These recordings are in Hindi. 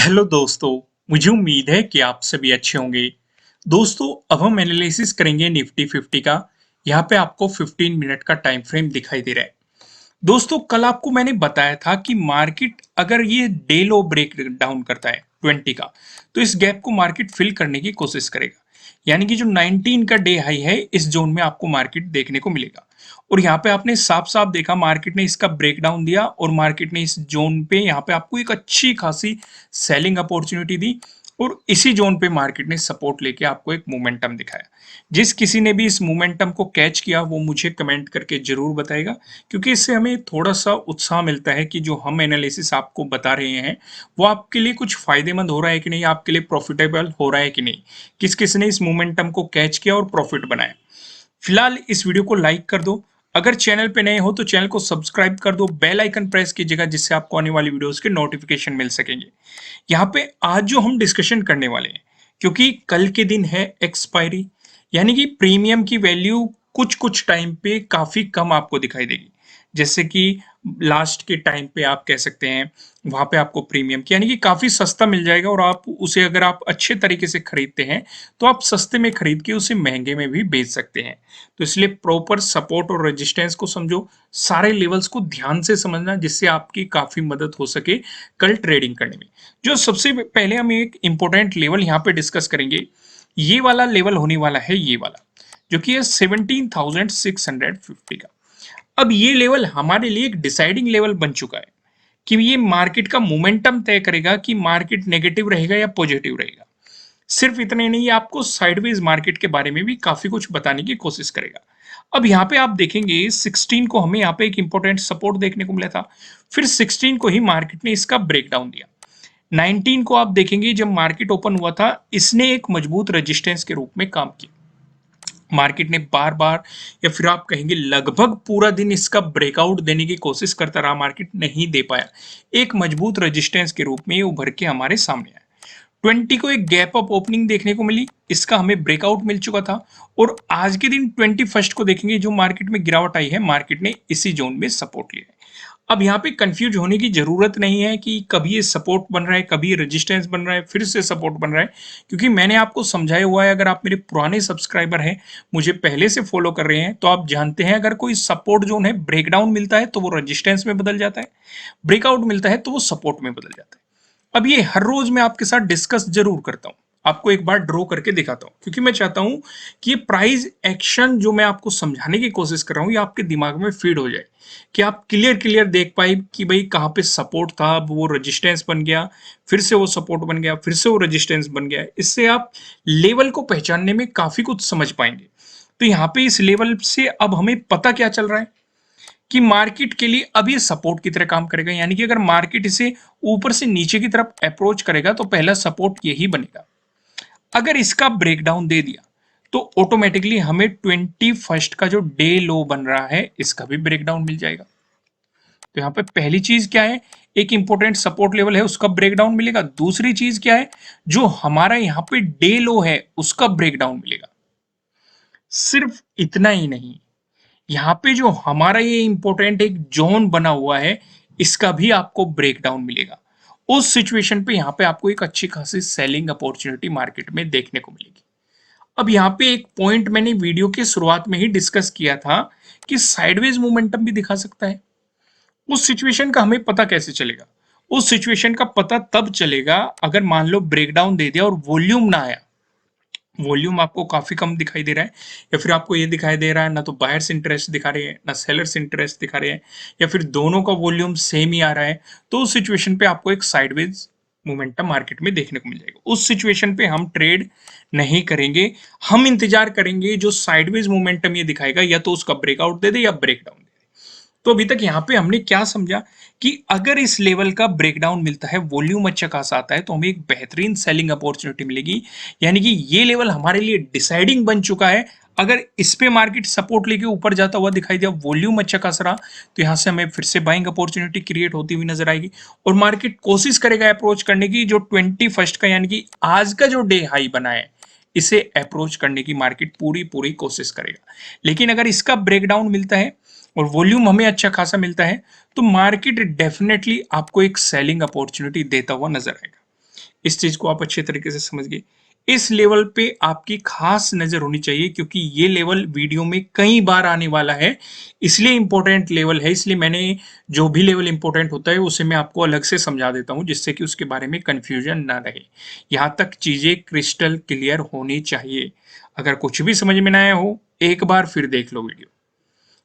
हेलो दोस्तों, मुझे उम्मीद है कि आप सभी अच्छे होंगे। दोस्तों, अब हम एनालिसिस करेंगे निफ्टी 50 का। यहाँ पे आपको 15 मिनट का टाइम फ्रेम दिखाई दे रहा है। दोस्तों, कल आपको मैंने बताया था कि मार्केट अगर ये डे लो ब्रेक डाउन करता है 20 का, तो इस गैप को मार्केट फिल करने की कोशिश करेगा। यानी कि जो 19 का डे हाई है, इस जोन में आपको मार्केट देखने को मिलेगा। और यहाँ पे आपने साफ साफ देखा, मार्केट ने इसका ब्रेकडाउन दिया और मार्केट ने इस जोन पे यहाँ पे आपको एक अच्छी खासी सेलिंग अपॉर्चुनिटी दी। और इसी जोन पे मार्केट ने सपोर्ट लेके आपको एक मोमेंटम दिखाया। जिस किसी ने भी इस मोमेंटम को कैच किया, वो मुझे कमेंट करके जरूर बताएगा, क्योंकि इससे हमें थोड़ा सा उत्साह मिलता है कि जो हम एनालिसिस आपको बता रहे हैं वो आपके लिए कुछ फायदेमंद हो रहा है कि नहीं, आपके लिए प्रॉफिटेबल हो रहा है कि नहीं, किस किस ने इस मोमेंटम को कैच किया और प्रॉफिट बनाया। फिलहाल इस वीडियो को लाइक कर दो। अगर चैनल पे नए हो तो चैनल को सब्सक्राइब कर दो, बेल आइकन प्रेस कीजिएगा, जिससे आपको आने वाली वीडियोस के नोटिफिकेशन मिल सकेंगे। यहाँ पे आज जो हम डिस्कशन करने वाले हैं, क्योंकि कल के दिन है एक्सपायरी, यानी कि प्रीमियम की वैल्यू कुछ कुछ टाइम पे काफी कम आपको दिखाई देगी। जैसे कि लास्ट के टाइम पे आप कह सकते हैं, वहां पे आपको प्रीमियम की यानी कि काफी सस्ता मिल जाएगा, और आप उसे अगर आप अच्छे तरीके से खरीदते हैं तो आप सस्ते में खरीद के उसे महंगे में भी बेच सकते हैं। तो इसलिए प्रॉपर सपोर्ट और रेजिस्टेंस को समझो, सारे लेवल्स को ध्यान से समझना, जिससे आपकी काफी मदद हो सके कल ट्रेडिंग करने में। जो सबसे पहले हम एक इंपॉर्टेंट लेवल यहाँ पे डिस्कस करेंगे, ये वाला लेवल होने वाला है, ये वाला जो कि है 17,650 का। अब ये लेवल हमारे लिए एक डिसाइडिंग लेवल बन चुका है कि ये मार्केट का मोमेंटम तय करेगा कि मार्केट नेगेटिव रहेगा या पॉजिटिव रहेगा। सिर्फ इतना ही नहीं, आपको साइडवेज मार्केट के बारे में भी काफी कुछ बताने की कोशिश करेगा। अब यहाँ पे आप देखेंगे 16 को हमें यहाँ पे एक इंपॉर्टेंट सपोर्ट देखने को मिला था, फिर 16 को ही मार्केट ने इसका ब्रेकडाउन दिया। 19 को आप देखेंगे, जब मार्केट ओपन हुआ था, इसने एक मजबूत रेजिस्टेंस के रूप में काम किया। मार्केट ने बार बार, या फिर आप कहेंगे लगभग पूरा दिन इसका ब्रेकआउट देने की कोशिश करता रहा, मार्केट नहीं दे पाया। एक मजबूत रेजिस्टेंस के रूप में ये उभर के हमारे सामने आया। 20 को एक गैप अप ओपनिंग देखने को मिली, इसका हमें ब्रेकआउट मिल चुका था। और आज के दिन 21 को देखेंगे, जो मार्केट में गिरावट आई है, मार्केट ने इसी जोन में सपोर्ट लिया है। अब यहाँ पे कंफ्यूज होने की जरूरत नहीं है कि कभी ये सपोर्ट बन रहा है, कभी रेजिस्टेंस बन रहा है, फिर से सपोर्ट बन रहा है, क्योंकि मैंने आपको समझाया हुआ है। अगर आप मेरे पुराने सब्सक्राइबर हैं, मुझे पहले से फॉलो कर रहे हैं, तो आप जानते हैं अगर कोई सपोर्ट जोन है, ब्रेकडाउन मिलता है तो वो रेजिस्टेंस में बदल जाता है, ब्रेकआउट मिलता है तो वो सपोर्ट में बदल जाता है। अब ये हर रोज मैं आपके साथ डिस्कस जरूर करता हूं, आपको एक बार ड्रॉ करके दिखाता हूं, क्योंकि मैं चाहता हूं कि ये प्राइस एक्शन जो मैं आपको समझाने की कोशिश कर रहा हूं, ये आपके दिमाग में फीड हो जाए, कि आप क्लियर क्लियर देख पाए कि भाई कहां पे सपोर्ट था, अब वो रेजिस्टेंस बन गया, फिर से वो सपोर्ट बन गया, फिर से वो रेजिस्टेंस बन गया। इससे आप लेवल को पहचानने में काफी कुछ समझ पाएंगे। तो यहाँ पे इस लेवल से अब हमें पता क्या चल रहा है कि मार्केट के लिए अब ये सपोर्ट की तरह काम करेगा। यानी कि अगर मार्केट इसे ऊपर से नीचे की तरफ अप्रोच करेगा तो पहला सपोर्ट यही बनेगा। अगर इसका ब्रेकडाउन दे दिया तो ऑटोमेटिकली हमें 21 का जो डे लो बन रहा है, इसका भी ब्रेकडाउन मिल जाएगा। तो यहां पे पहली चीज क्या है, एक इंपॉर्टेंट सपोर्ट लेवल है, उसका ब्रेकडाउन मिलेगा। दूसरी चीज क्या है, जो हमारा यहां पे डे लो है, उसका ब्रेकडाउन मिलेगा। सिर्फ इतना ही नहीं, यहाँ पे जो हमारा ये इंपॉर्टेंट एक जोन बना हुआ है, इसका भी आपको ब्रेकडाउन मिलेगा। उस सिचुएशन पे यहाँ पे आपको एक अच्छी खासी सेलिंग अपॉर्चुनिटी मार्केट में देखने को मिलेगी। अब यहाँ पे एक पॉइंट मैंने वीडियो के शुरुआत में ही डिस्कस किया था कि साइडवेज मोमेंटम भी दिखा सकता है। उस सिचुएशन का हमें पता कैसे चलेगा? उस सिचुएशन का पता तब चलेगा अगर मान लो ब्रेकडाउन दे दिया और वॉल्यूम ना आया, वॉल्यूम आपको काफी कम दिखाई दे रहा है, या फिर आपको ये दिखाई दे रहा है ना तो बायर्स इंटरेस्ट दिखा रहे हैं ना सेलर्स इंटरेस्ट दिखा रहे हैं, या फिर दोनों का वॉल्यूम सेम ही आ रहा है, तो उस सिचुएशन पे आपको एक साइडवेज मोमेंटम मार्केट में देखने को मिल जाएगा। उस सिचुएशन पे हम ट्रेड नहीं करेंगे, हम इंतजार करेंगे जो साइडवेज मोमेंटम ये दिखाएगा, या तो उसका ब्रेकआउट दे दे या ब्रेकडाउन। तो अभी तक यहाँ पे हमने क्या समझा कि अगर इस लेवल का ब्रेकडाउन मिलता है, वॉल्यूम अच्छा खासा आता है, तो हमें एक बेहतरीन सेलिंग अपॉर्चुनिटी मिलेगी। यानी कि ये लेवल हमारे लिए डिसाइडिंग बन चुका है। अगर इस पे मार्केट सपोर्ट लेके ऊपर जाता हुआ दिखाई दिया, वॉल्यूम अच्छा खासा रहा, तो यहाँ से हमें फिर से बाइंग अपॉर्चुनिटी क्रिएट होती हुई नजर आएगी। और मार्केट कोशिश करेगा अप्रोच करने की, जो 21 का यानी कि आज का जो डे हाई बना है, इसे अप्रोच करने की मार्केट पूरी पूरी कोशिश करेगा। लेकिन अगर इसका ब्रेकडाउन मिलता है और वॉल्यूम हमें अच्छा खासा मिलता है, तो मार्केट डेफिनेटली आपको एक सेलिंग अपॉर्चुनिटी देता हुआ नजर आएगा। इस चीज को आप अच्छे तरीके से समझ गए। इस लेवल पे आपकी खास नजर होनी चाहिए क्योंकि ये लेवल वीडियो में कई बार आने वाला है, इसलिए इंपॉर्टेंट लेवल है। इसलिए मैंने जो भी लेवल इंपॉर्टेंट होता है उसे मैं आपको अलग से समझा देता हूं जिससे कि उसके बारे में कंफ्यूजन ना रहे। यहां तक चीजें क्रिस्टल क्लियर होनी चाहिए। अगर कुछ भी समझ में ना आया हो एक बार फिर देख लो वीडियो,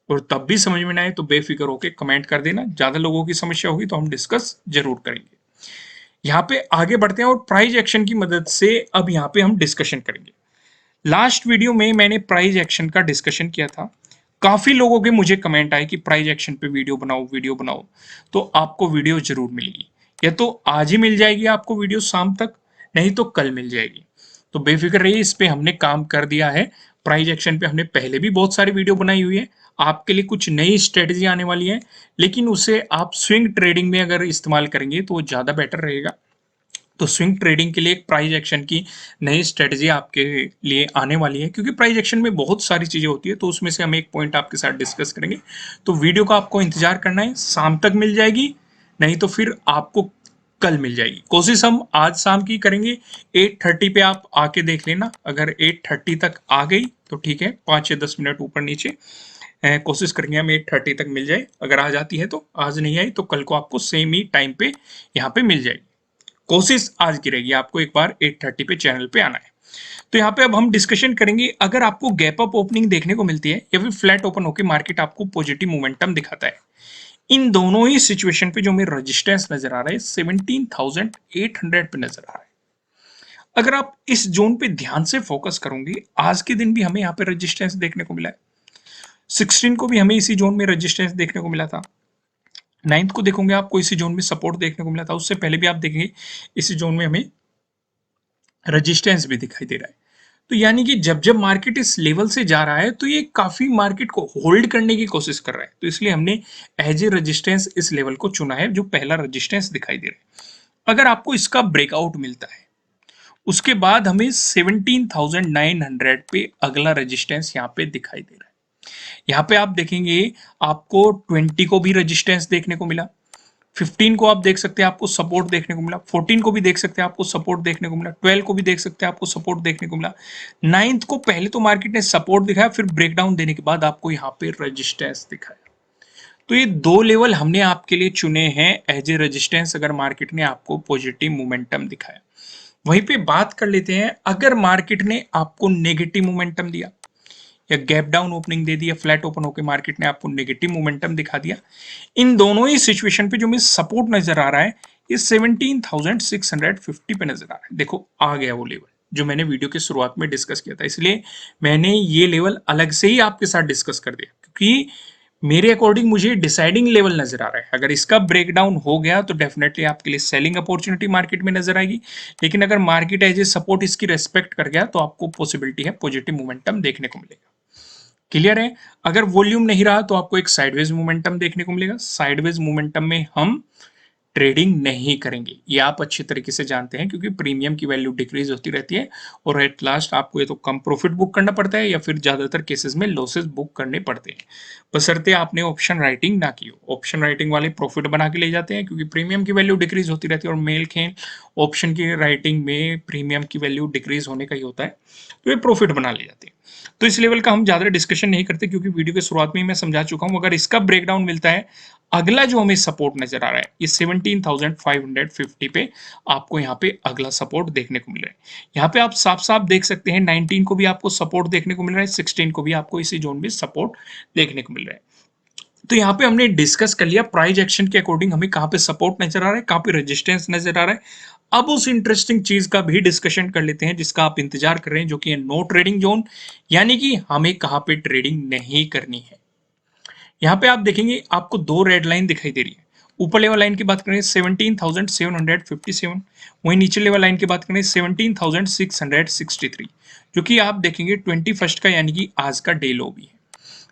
और तब भी समझ में ना आए तो बेफिक्र होकर कमेंट कर देना। ज्यादा लोगों की समस्या होगी तो हम डिस्कस जरूर करेंगे। यहाँ पे आगे बढ़ते हैं और प्राइस एक्शन की मदद से अब यहाँ पे हम डिस्कशन करेंगे। लास्ट वीडियो में मैंने प्राइस एक्शन का डिस्कशन किया था। काफी लोगों के मुझे कमेंट आए कि प्राइस एक्शन पे वीडियो बनाओ वीडियो बनाओ, तो आपको वीडियो जरूर मिलेगी। या तो आज ही मिल जाएगी आपको वीडियो शाम तक, नहीं तो कल मिल जाएगी। तो बेफिक्र रहिए, इस पे हमने काम कर दिया है। प्राइस एक्शन पे हमने पहले भी बहुत सारी वीडियो बनाई हुई है। आपके लिए कुछ नई स्ट्रेटजी आने वाली है, लेकिन उसे आप स्विंग ट्रेडिंग में अगर इस्तेमाल करेंगे तो वो ज्यादा बेटर रहेगा। तो स्विंग ट्रेडिंग के लिए एक प्राइस एक्शन की नई स्ट्रेटजी आपके लिए आने वाली है, क्योंकि प्राइस एक्शन में बहुत सारी चीजें होती है, तो उसमें से हम एक पॉइंट आपके साथ डिस्कस करेंगे। तो वीडियो का आपको इंतजार करना है, शाम तक मिल जाएगी, नहीं तो फिर आपको कल मिल जाएगी। कोशिश हम आज शाम की करेंगे। 8:30 पे आप आके देख लेना, अगर 8:30 तक आ गई तो ठीक है, 5 या 10 मिनट ऊपर नीचे कोशिश करेंगे हम 8:30 तक मिल जाए। अगर आ जाती है तो, आज नहीं आई तो कल को आपको सेम ही टाइम पे यहाँ पे मिल जाएगी। कोशिश आज की रहेगी, आपको एक बार 8:30 पे चैनल पे आना है। तो यहाँ पे अब हम डिस्कशन करेंगे, अगर आपको गैप अप ओपनिंग देखने को मिलती है या फिर फ्लैट ओपन होकर मार्केट आपको पॉजिटिव मोमेंटम दिखाता है, इन दोनों ही सिचुएशन पे जो हमें रेजिस्टेंस नजर आ रहा है 17,800 पे नजर आ रहा है। अगर आप इस जोन पे ध्यान से फोकस करोगे, आज के दिन भी हमें यहाँ पे रेजिस्टेंस देखने को मिला है। 16 को भी हमें इसी जोन में रेजिस्टेंस देखने को मिला था। 9th को देखोगे आपको इसी जोन में सपोर्ट देखने को मिला था। उससे पहले भी आप देखेंगे इसी जोन में हमें रेजिस्टेंस भी दिखाई दे रहा है। तो यानी कि जब जब मार्केट इस लेवल से जा रहा है तो ये काफी मार्केट को होल्ड करने की कोशिश कर रहा है, तो इसलिए हमने एज ए रेजिस्टेंस इस लेवल को चुना है जो पहला रेजिस्टेंस दिखाई दे रहा है। अगर आपको इसका ब्रेकआउट मिलता है उसके बाद हमें 17,900 पे अगला रेजिस्टेंस यहाँ पे दिखाई दे रहा है। यहाँ पे आप देखेंगे आपको 20 को भी रेजिस्टेंस देखने को मिला, 15 को आप देख सकते हैं आपको सपोर्ट देखने को मिला, 14 को भी देख सकते हैं आपको सपोर्ट देखने को मिला, 12 को भी देख सकते हैं आपको सपोर्ट देखने को मिला, 9th को पहले तो मार्केट ने सपोर्ट दिखाया, फिर ब्रेकडाउन देने के बाद आपको यहाँ पे रेजिस्टेंस दिखाया। तो ये दो लेवल हमने आपके लिए चुने हैं एज ए रेजिस्टेंस अगर मार्केट ने आपको पॉजिटिव मोमेंटम दिखाया। वहीं पे बात कर लेते हैं, अगर मार्केट ने आपको नेगेटिव मोमेंटम दिया या गैप डाउन ओपनिंग दे दी या फ्लैट ओपन होकर मार्केट ने आपको नेगेटिव मोमेंटम दिखा दिया, इन दोनों ही सिचुएशन पे जो हमें सपोर्ट नजर आ रहा है ये 17,650 पे नजर आ रहा है। देखो आ गया वो लेवल जो मैंने वीडियो की शुरुआत में डिस्कस किया था, इसलिए मैंने ये लेवल अलग से ही आपके साथ डिस्कस कर दिया, क्योंकि मेरे अकॉर्डिंग मुझे डिसाइडिंग लेवल नजर आ रहा है। अगर इसका ब्रेकडाउन हो गया तो डेफिनेटली आपके लिए सेलिंग अपॉर्चुनिटी मार्केट में नजर आएगी, लेकिन अगर मार्केट एज ए सपोर्ट इसकी रेस्पेक्ट कर गया तो आपको पॉसिबिलिटी है पॉजिटिव मोमेंटम देखने को मिलेगा। क्लियर है? अगर वॉल्यूम नहीं रहा तो आपको एक साइडवेज मोमेंटम देखने को मिलेगा। साइडवेज मोमेंटम में हम ट्रेडिंग नहीं करेंगे, ये आप अच्छी तरीके से जानते हैं, क्योंकि प्रीमियम की वैल्यू डिक्रीज होती रहती है और एट लास्ट आपको ये तो कम प्रॉफिट बुक करना पड़ता है या फिर ज्यादातर केसेस में लॉसेस बुक करने पड़ते हैं, बशर्ते आपने ऑप्शन राइटिंग ना की हो। ऑप्शन राइटिंग वाले प्रॉफिट बना के ले जाते हैं, क्योंकि प्रीमियम की वैल्यू डिक्रीज होती रहती है और मेल खेल ऑप्शन की राइटिंग में प्रीमियम की वैल्यू डिक्रीज होने का ही होता है, तो ये प्रॉफिट बना ले जाते हैं। तो इस लेवल का हम ज्यादा डिस्कशन नहीं करते, क्योंकि वीडियो के शुरुआत में ही मैं समझा चुका हूं। अगर इसका ब्रेकडाउन मिलता है, अगला जो हमें सपोर्ट नजर आ रहा है ये 17,550 पे आपको यहाँ पे अगला सपोर्ट देखने को मिल रहा है। यहाँ पे आप साफ साफ देख सकते हैं 19 को भी आपको सपोर्ट देखने को मिल रहा है, 16 को भी आपको इसी जोन में सपोर्ट देखने को मिल रहा है। तो यहाँ पे हमने डिस्कस कर लिया प्राइस एक्शन के अकॉर्डिंग हमें कहाँ पे सपोर्ट नजर आ रहा है, कहाँ पे रेजिस्टेंस नजर आ रहा है। अब उस इंटरेस्टिंग चीज का भी डिस्कशन कर लेते हैं जिसका आप इंतजार कर रहे हैं, जो कि है नो ट्रेडिंग जोन, यानी कि हमें कहाँ पे ट्रेडिंग नहीं करनी है। यहाँ पे आप देखेंगे आपको दो रेड लाइन दिखाई दे रही है। ऊपर लेवल लाइन की बात करें 17,757, वहीं नीचे लेवल लाइन की बात करें 17,663, जो कि आप देखेंगे 21 का यानी कि आज का डे लो भी है।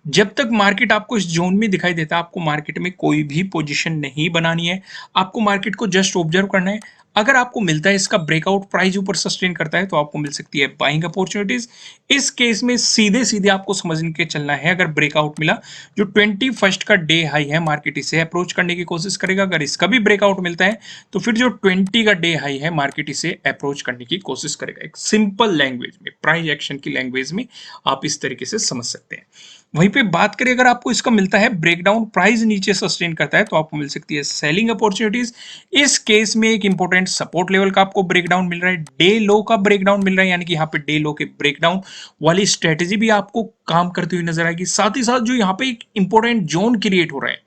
जब तक मार्केट आपको इस जोन में दिखाई देता है, आपको मार्केट में कोई भी पोजीशन नहीं बनानी है, आपको मार्केट को जस्ट ऑब्जर्व करना है। अगर आपको मिलता है इसका ब्रेकआउट प्राइस ऊपर सस्टेन करता है तो आपको मिल सकती है बाइंग अपॉर्चुनिटीज। इस केस में सीधे सीधे आपको समझ के चलना है, अगर ब्रेकआउट मिला जो 21 का डे हाई है मार्केट इसे अप्रोच करने की कोशिश करेगा। अगर इसका भी ब्रेकआउट मिलता है तो फिर जो 20 का डे हाई है मार्केट इसे अप्रोच करने की कोशिश करेगा। एक सिंपल लैंग्वेज में, प्राइस एक्शन की लैंग्वेज में आप इस तरीके से समझ सकते हैं। वहीं पे बात करें अगर आपको इसका मिलता है ब्रेकडाउन, प्राइस नीचे सस्टेन करता है तो आपको मिल सकती है सेलिंग अपॉर्चुनिटीज। इस केस में एक इंपॉर्टेंट सपोर्ट लेवल का आपको ब्रेकडाउन मिल रहा है, डे लो का ब्रेकडाउन मिल रहा है, यानी कि यहाँ पे डे लो के ब्रेकडाउन वाली स्ट्रेटेजी भी आपको काम करती हुई नजर आएगी। साथ ही साथ जो यहाँ पे एक इंपॉर्टेंट जोन क्रिएट हो रहा है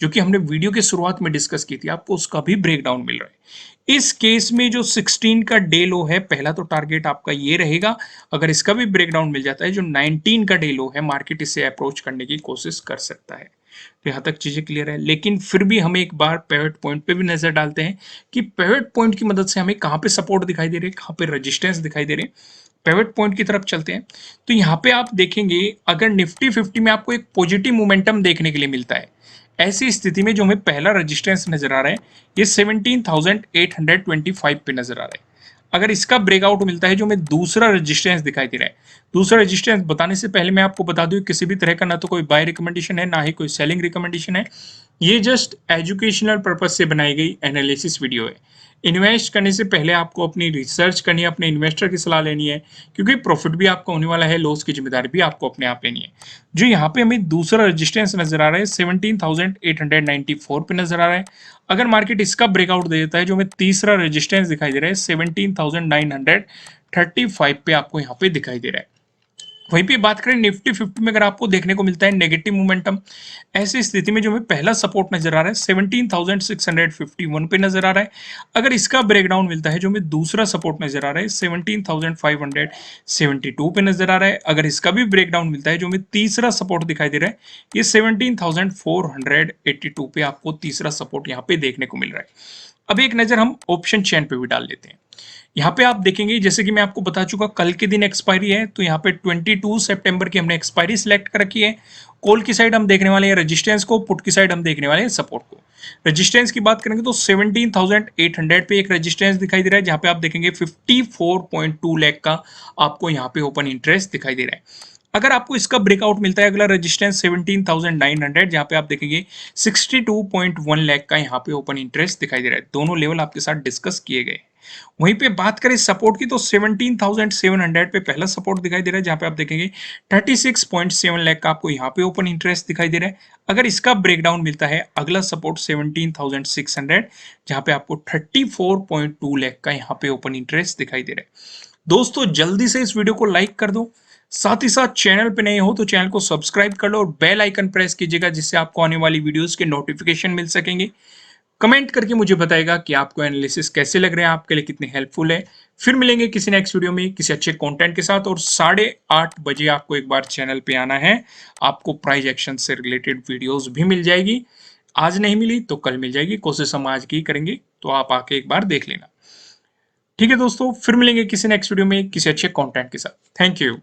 जो कि हमने वीडियो के शुरुआत में डिस्कस की थी, आपको उसका भी ब्रेकडाउन मिल रहा है। इस केस में जो 16 का डे लो है, पहला तो टारगेट आपका ये रहेगा। अगर इसका भी ब्रेकडाउन मिल जाता है जो 19 का डे लो है, मार्केट इसे अप्रोच करने की कोशिश कर सकता है। तो यहां तक चीजें क्लियर है, लेकिन फिर भी हम एक बार पिवट पॉइंट पे भी नजर डालते हैं कि पिवट पॉइंट की मदद से हमें कहां पे सपोर्ट दिखाई दे रहे हैं, कहां पे रेजिस्टेंस दिखाई दे रहे हैं। पिवट पॉइंट की तरफ चलते हैं तो यहाँ पे आप देखेंगे अगर निफ्टी 50 में आपको एक पॉजिटिव मोमेंटम देखने के लिए मिलता है, ऐसी स्थिति में जो हमें पहला रेजिस्टेंस नजर आ रहा है ये 17,825 पे नजर आ रहा है। अगर इसका ब्रेकआउट मिलता है जो हमें दूसरा रेजिस्टेंस दिखाई दे रहा है, दूसरा रेजिस्टेंस बताने से पहले मैं आपको बता दूं किसी भी तरह का ना तो कोई बाय रिकमेंडेशन है ना ही कोई सेलिंग रिकमेंडेशन है, ये जस्ट एजुकेशनल पर्पज से बनाई गई एनालिसिस वीडियो है। इन्वेस्ट करने से पहले आपको अपनी रिसर्च करनी है, अपने इन्वेस्टर की सलाह लेनी है, क्योंकि प्रॉफिट भी आपका होने वाला है, लॉस की जिम्मेदारी भी आपको अपने आप लेनी है। जो यहाँ पे हमें दूसरा रेजिस्टेंस नजर आ रहा है 17,894 पे नजर आ रहा है। अगर मार्केट इसका ब्रेकआउट दे देता है जो हमें तीसरा रेजिस्टेंस दिखाई दे रहा है 17,935 पे आपको यहाँ पे दिखाई दे रहा है। वहीं पे बात करें निफ्टी 50 में, अगर आपको देखने को मिलता है नेगेटिव मोमेंटम, ऐसी स्थिति में जो हमें पहला सपोर्ट नजर आ रहा है 17,651 पे नजर आ रहा है। अगर इसका ब्रेकडाउन मिलता है जो हमें दूसरा सपोर्ट नजर आ रहा है 17,572 पे नजर आ रहा है। अगर इसका भी ब्रेकडाउन मिलता है जो हमें तीसरा सपोर्ट दिखाई दे रहा है ये 17,482 पे आपको तीसरा सपोर्ट यहाँ पे देखने को मिल रहा है। अब एक नजर हम ऑप्शन चेन पे भी डाल लेते हैं। यहाँ पे आप देखेंगे जैसे कि मैं आपको बता चुका कल के दिन एक्सपायरी है, तो यहाँ पे 22 सितंबर की हमने एक्सपायरी सिलेक्ट कर रखी है। कॉल की साइड हम देखने वाले हैं रेजिस्टेंस को, पुट की साइड हम देखने वाले हैं सपोर्ट को। रेजिस्टेंस की बात करेंगे तो 17,800 पे एक रेजिस्टेंस दिखाई दे रहा है, जहां पे आप देखेंगे 54.2 लाख का आपको यहाँ पे ओपन इंटरेस्ट दिखाई दे रहा है। अगर आपको इसका ब्रेकआउट मिलता है अगला रेजिस्टेंस 17,900, जहां पे आप देखेंगे 62.1 लाख का यहाँ पे ओपन इंटरेस्ट दिखाई दे रहा है। दोनों लेवल आपके साथ डिस्कस किए गए। वहीं पे बात करें सपोर्ट की तो 17,700 पे पहला सपोर्ट दिखाई दे रहा है, जहां पे आप देखेंगे 36.7 लाख का आपको यहाँ पे ओपन इंटरेस्ट दिखाई दे रहा है। अगर इसका ब्रेकडाउन मिलता है अगला सपोर्ट 17,600, जहां पे आपको 34.2 लाख का यहाँ पे ओपन इंटरेस्ट दिखाई दे रहा है। दोस्तों जल्दी से इस वीडियो को लाइक कर दो, साथ ही साथ चैनल पे नए हो तो चैनल को सब्सक्राइब कर लो और बेल आइकन प्रेस कीजिएगा, जिससे आपको आने वाली वीडियोस के नोटिफिकेशन मिल सकेंगे। कमेंट करके मुझे बताएगा कि आपको एनालिसिस कैसे लग रहे हैं, आपके लिए कितने हेल्पफुल है। फिर मिलेंगे किसी नेक्स्ट वीडियो में किसी अच्छे कंटेंट के साथ, और 8:30 बजे आपको एक बार चैनल पे आना है। आपको प्राइस एक्शन से रिलेटेड वीडियोस भी मिल जाएगी, आज नहीं मिली तो कल मिल जाएगी, कोशिश हम आज की करेंगे, तो आप आके एक बार देख लेना। ठीक है दोस्तों, फिर मिलेंगे किसी नेक्स्ट वीडियो में किसी अच्छे कंटेंट के साथ। Thank you.